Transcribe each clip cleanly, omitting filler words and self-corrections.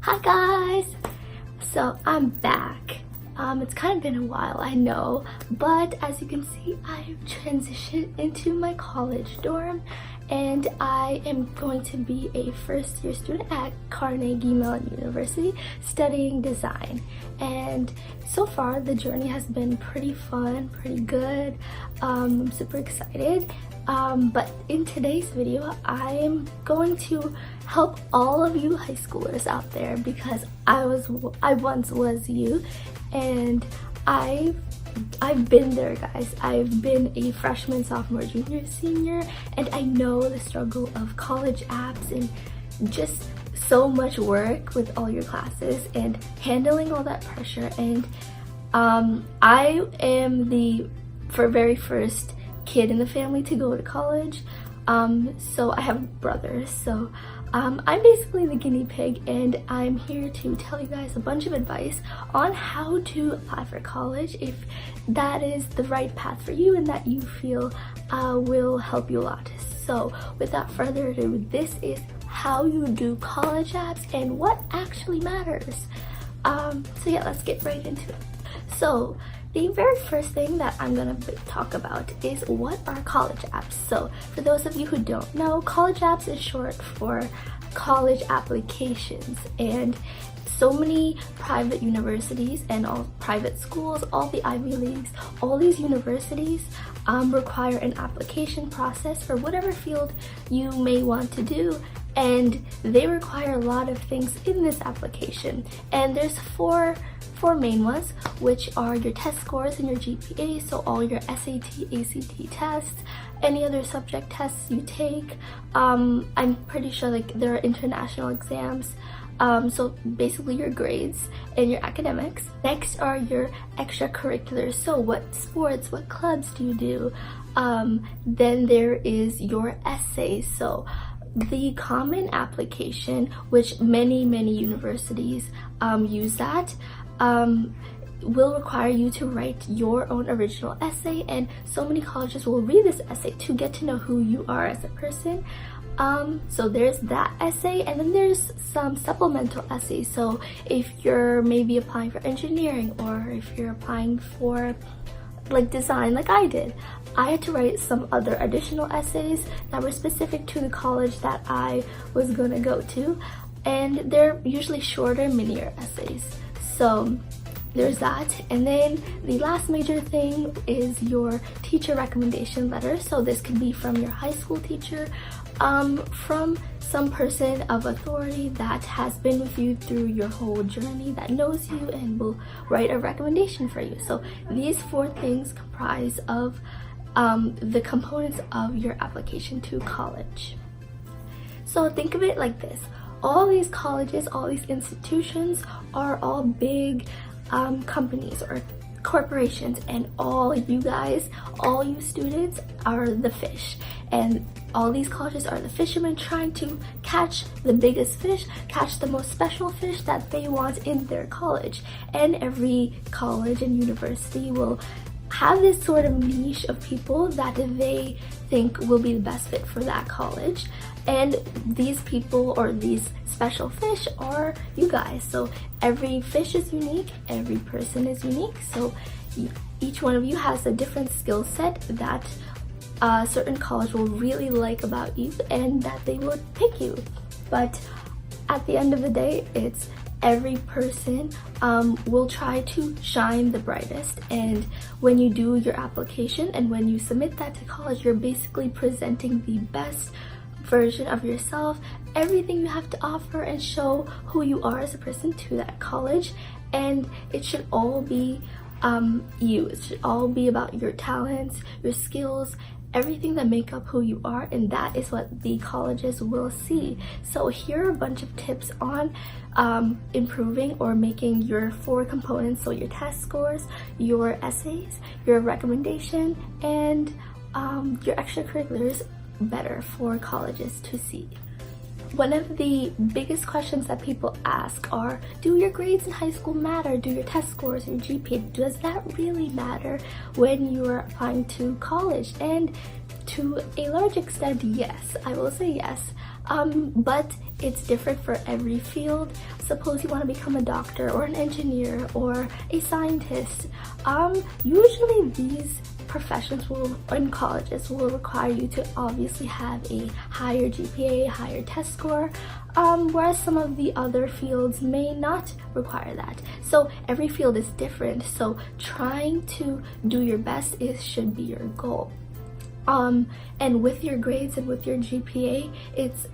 Hi guys! So I'm back. It's kind of been a while, I know, but as you can see, I've transitioned into my college dorm and I am going to be a first-year student at Carnegie Mellon University studying design. And so far, the journey has been pretty fun, pretty good. I'm super excited. But in today's video, I am going to help all of you high schoolers out there because I once was you, and I've been there, guys. I've been a freshman, sophomore, junior, senior, and I know the struggle of college apps and just so much work with all your classes and handling all that pressure. And I am the very first kid in the family to go to college, so I have brothers, so I'm basically the guinea pig, and I'm here to tell you guys a bunch of advice on how to apply for college if that is the right path for you and that you feel will help you a lot. So without further ado, this is how you do college apps and what actually matters. So yeah, let's get right into it. So the very first thing that I'm gonna talk about is what are college apps. So for those of you who don't know, college apps is short for college applications, and so many private universities and all private schools, all the Ivy Leagues, all these universities require an application process for whatever field you may want to do, and they require a lot of things in this application. And there's four main ones, which are your test scores and your GPA, so all your SAT, ACT tests, any other subject tests you take. I'm pretty sure like there are international exams, so basically your grades and your academics. Next are your extracurriculars, so what sports, what clubs do you do? Then there is your essays, so the common application, which many universities use that, will require you to write your own original essay, and so many colleges will read this essay to get to know who you are as a person. So there's that essay, and then there's some supplemental essays. So if you're maybe applying for engineering, or if you're applying for like design like I did, I had to write some other additional essays that were specific to the college that I was gonna go to, and they're usually shorter, minier essays. So there's that. And then the last major thing is your teacher recommendation letter. So this could be from your high school teacher, from some person of authority that has been with you through your whole journey, that knows you and will write a recommendation for you. So these four things comprise of the components of your application to college. So think of it like this. All these colleges, all these institutions are all big companies or corporations, and all you guys, all you students are the fish, and all these colleges are the fishermen trying to catch the biggest fish, catch the most special fish that they want in their college. And every college and university will have this sort of niche of people that they think will be the best fit for that college, and these people or these special fish are you guys. So every fish is unique, every person is unique, so each one of you has a different skill set that a certain college will really like about you and that they will pick you. But at the end of the day, it's every person will try to shine the brightest, and when you do your application and when you submit that to college, you're basically presenting the best version of yourself, everything you have to offer, and show who you are as a person to that college. And it should all be you. It should all be about your talents, your skills, everything that make up who you are, and that is what the colleges will see. So here are a bunch of tips on improving or making your four components, so your test scores, your essays, your recommendation, and your extracurriculars better for colleges to see. One of the biggest questions that people ask are, do your grades in high school matter? Do your test scores, your GPA, does that really matter when you're applying to college? And to a large extent, yes, I will say yes. But it's different for every field. Suppose you want to become a doctor or an engineer or a scientist. Usually these professions in colleges will require you to obviously have a higher GPA, higher test score, whereas some of the other fields may not require that. So every field is different, so trying to do your best should be your goal. And with your grades and with your GPA, it's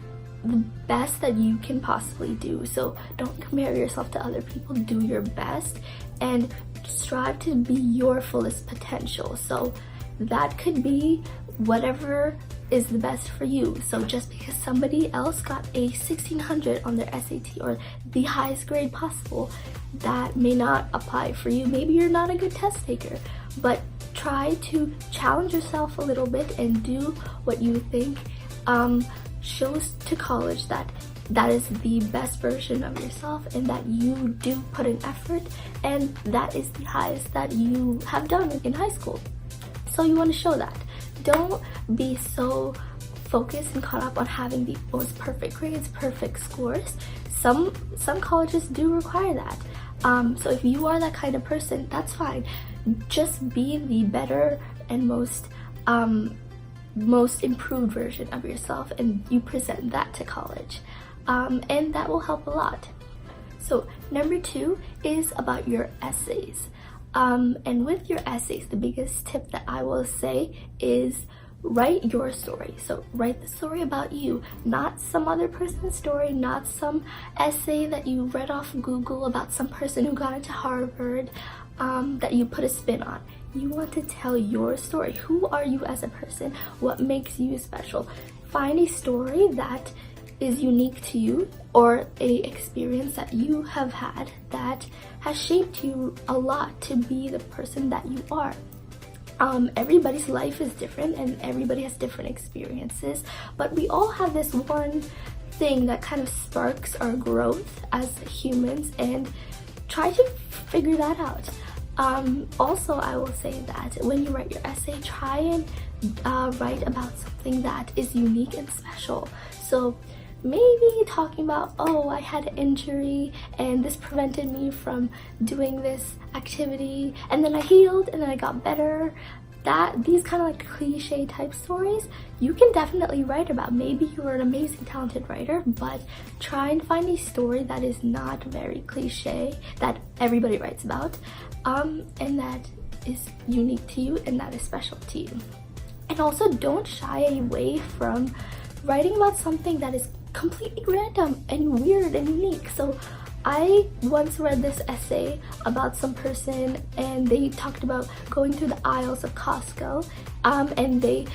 the best that you can possibly do. So don't compare yourself to other people, do your best and strive to be your fullest potential. So that could be whatever is the best for you. So just because somebody else got a 1600 on their SAT or the highest grade possible, that may not apply for you. Maybe you're not a good test taker, but try to challenge yourself a little bit and do what you think shows to college that is the best version of yourself and that you do put in effort, and that is the highest that you have done in high school. So you want to show that. Don't be so focused and caught up on having the most perfect grades, perfect scores. Some colleges do require that. So if you are that kind of person, that's fine. Just be the better and most improved version of yourself, and you present that to college. And that will help a lot. So number 2 is about your essays. And with your essays, the biggest tip that I will say is write your story. So write the story about you, not some other person's story, not some essay that you read off Google about some person who got into Harvard that you put a spin on. You want to tell your story. Who are you as a person? What makes you special? Find a story that is unique to you, or a experience that you have had that has shaped you a lot to be the person that you are. Everybody's life is different and everybody has different experiences, but we all have this one thing that kind of sparks our growth as humans, and try to figure that out. Also, I will say that when you write your essay, try and write about something that is unique and special. So maybe talking about, oh, I had an injury and this prevented me from doing this activity, and then I healed and then I got better. These kind of like cliche type stories you can definitely write about. Maybe you're an amazing talented writer, but try and find a story that is not very cliche, that everybody writes about, and that is unique to you and that is special to you. And also don't shy away from writing about something that is completely random and weird and unique. So I once read this essay about some person, and they talked about going through the aisles of Costco, and they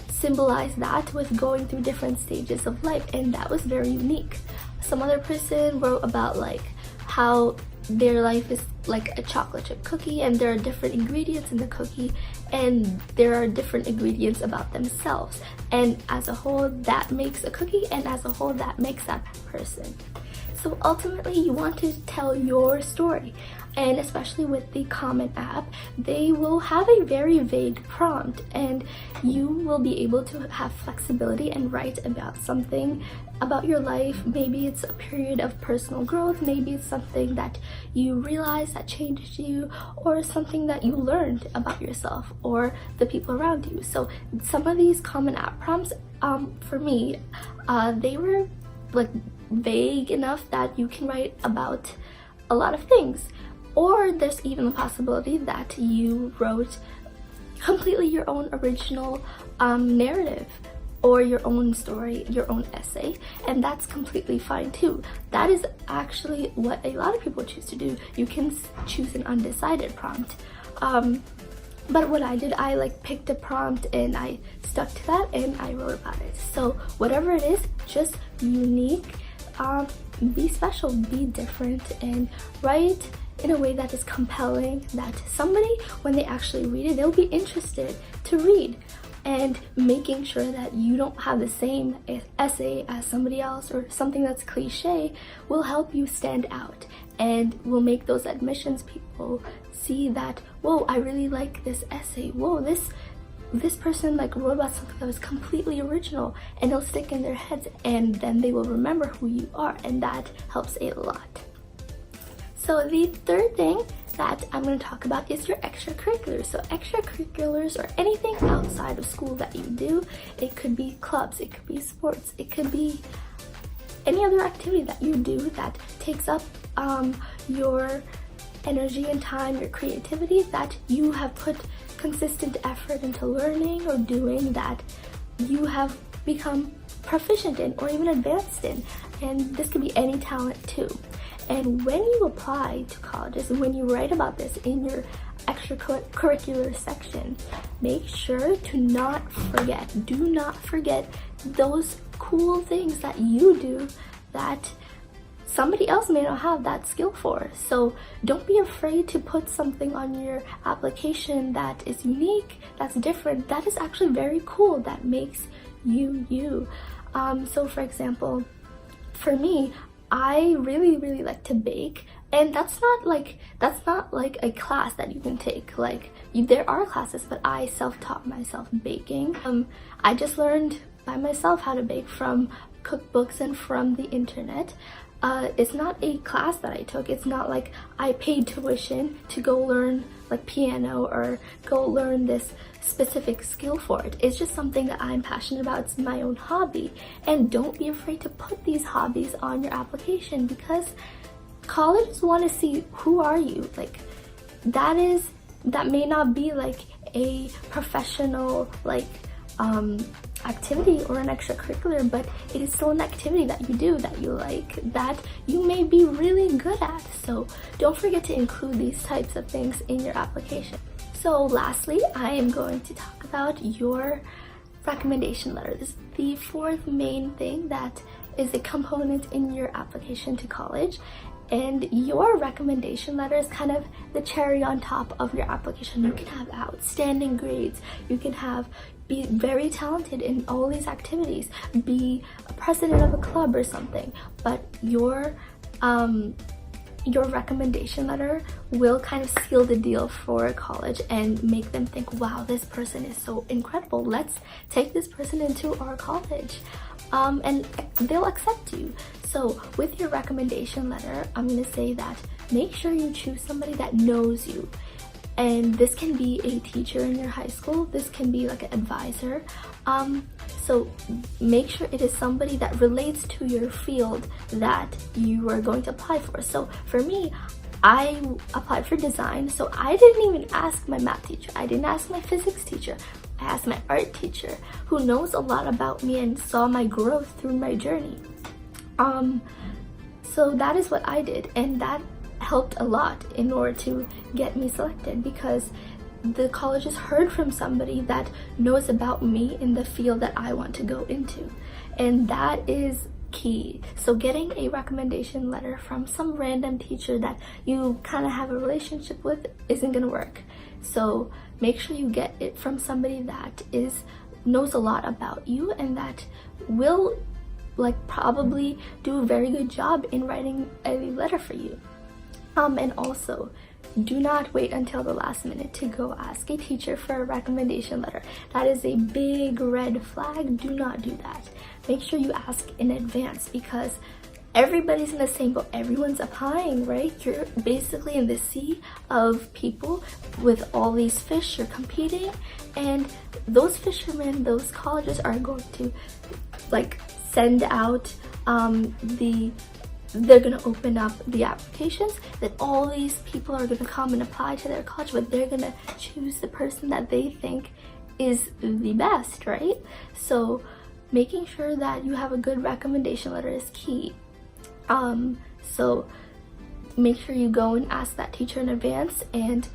symbolized that with going through different stages of life, and that was very unique. Some other person wrote about like how their life is like a chocolate chip cookie, and there are different ingredients in the cookie, and there are different ingredients about themselves, and as a whole that makes a cookie, and as a whole that makes that person. So ultimately you want to tell your story, and especially with the Comment app, they will have a very vague prompt, and you will be able to have flexibility and write about something about your life. Maybe it's a period of personal growth, maybe it's something that you realize that changed you, or something that you learned about yourself or the people around you. So some of these Comment app prompts, for me, they were like vague enough that you can write about a lot of things. Or there's even the possibility that you wrote completely your own original narrative, or your own story, your own essay, and that's completely fine too. That is actually what a lot of people choose to do. You can choose an undecided prompt. But what I did, I like picked a prompt and I stuck to that and I wrote about it. So whatever it is, just unique, be special, be different, and write in a way that is compelling, that somebody, when they actually read it, they'll be interested to read. And making sure that you don't have the same essay as somebody else or something that's cliche will help you stand out, and will make those admissions people see that, whoa, I really like this essay, whoa, this this person like wrote about something that was completely original, and it'll stick in their heads, and then they will remember who you are, and that helps a lot. So the third thing that I'm going to talk about is your extracurriculars. So extracurriculars or anything outside of school that you do. It could be clubs, it could be sports, it could be any other activity that you do that takes up your energy and time, your creativity, that you have put consistent effort into learning or doing, that you have become proficient in or even advanced in. And this could be any talent too. And when you apply to colleges and when you write about this in your extracurricular section, make sure to do not forget those cool things that you do that somebody else may not have that skill for. So don't be afraid to put something on your application that is unique, that's different, that is actually very cool, that makes you you. So for example, for me, I really like to bake, and that's not like a class that you can take. Like, there are classes, but I self-taught myself baking. I just learned by myself how to bake from cookbooks and from the internet. It's not a class that I took. It's not like I paid tuition to go learn like piano or go learn this specific skill for it. It's just something that I'm passionate about. It's my own hobby. And don't be afraid to put these hobbies on your application, because colleges want to see who are you. Like, that may not be like a professional like activity or an extracurricular, but it is still an activity that you do, that you like, that you may be really good at. So don't forget to include these types of things in your application. So lastly, I am going to talk about your recommendation letter. This is the fourth main thing that is a component in your application to college. And your recommendation letter is kind of the cherry on top of your application. You can have outstanding grades, you can be very talented in all these activities, be a president of a club or something, but your recommendation letter will kind of seal the deal for college and make them think, wow, this person is so incredible, let's take this person into our college. And they'll accept you. So with your recommendation letter, I'm going to say that make sure you choose somebody that knows you. And this can be a teacher in your high school, this can be like an advisor. So make sure it is somebody that relates to your field that you are going to apply for. So for me, I applied for design, so I didn't even ask my math teacher, I didn't ask my physics teacher, I asked my art teacher, who knows a lot about me and saw my growth through my journey. So that is what I did, and that helped a lot in order to get me selected, because the colleges heard from somebody that knows about me in the field that I want to go into, and that is key. So getting a recommendation letter from some random teacher that you kind of have a relationship with isn't gonna work. So make sure you get it from somebody that knows a lot about you and that will probably do a very good job in writing a letter for you. And also, do not wait until the last minute to go ask a teacher for a recommendation letter. That is a big red flag. Do not do that. Make sure you ask in advance, because everybody's in the same boat. Everyone's applying, right? You're basically in the sea of people with all these fish. You're competing, and those fishermen, those colleges are going to send out they're gonna open up the applications, that all these people are gonna come and apply to their college, but they're gonna choose the person that they think is the best, right? So making sure that you have a good recommendation letter is key. So make sure you go and ask that teacher in advance, and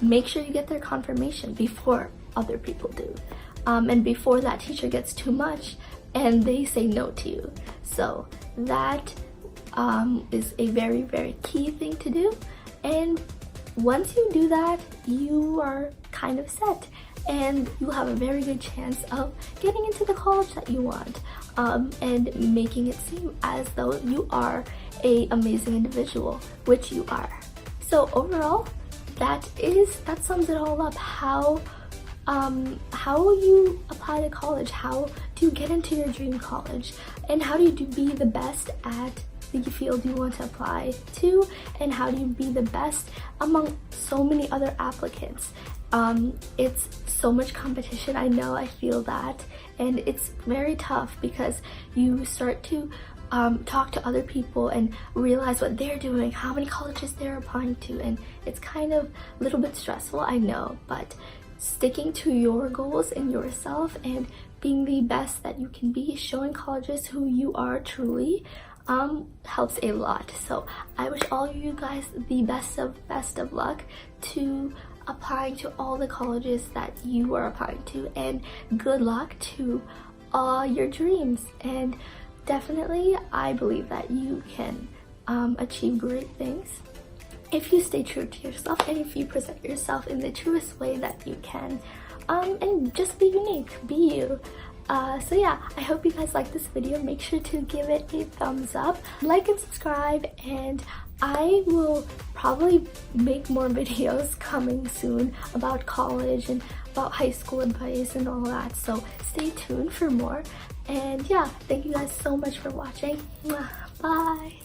make sure you get their confirmation before other people do, and before that teacher gets too much and they say no to you. So that is a very key thing to do, and once you do that, you are kind of set, and you'll have a very good chance of getting into the college that you want, and making it seem as though you are an amazing individual, which you are. So overall, that sums it all up, how how will you apply to college? How do you get into your dream college? And how do you be the best at the field you want to apply to? And how do you be the best among so many other applicants? It's so much competition, I know, I feel that, and it's very tough because you start to talk to other people and realize what they're doing, how many colleges they're applying to, and it's kind of a little bit stressful, I know, but sticking to your goals and yourself and being the best that you can be, showing colleges who you are truly, helps a lot. So I wish all of you guys the best of luck to applying to all the colleges that you are applying to, and good luck to all your dreams. And definitely I believe that you can achieve great things if you stay true to yourself and if you present yourself in the truest way that you can, and just be unique, be you. So yeah, I hope you guys like this video. Make sure to give it a thumbs up, like and subscribe, and I will probably make more videos coming soon about college and about high school advice and all that, so stay tuned for more. And yeah, thank you guys so much for watching. Bye!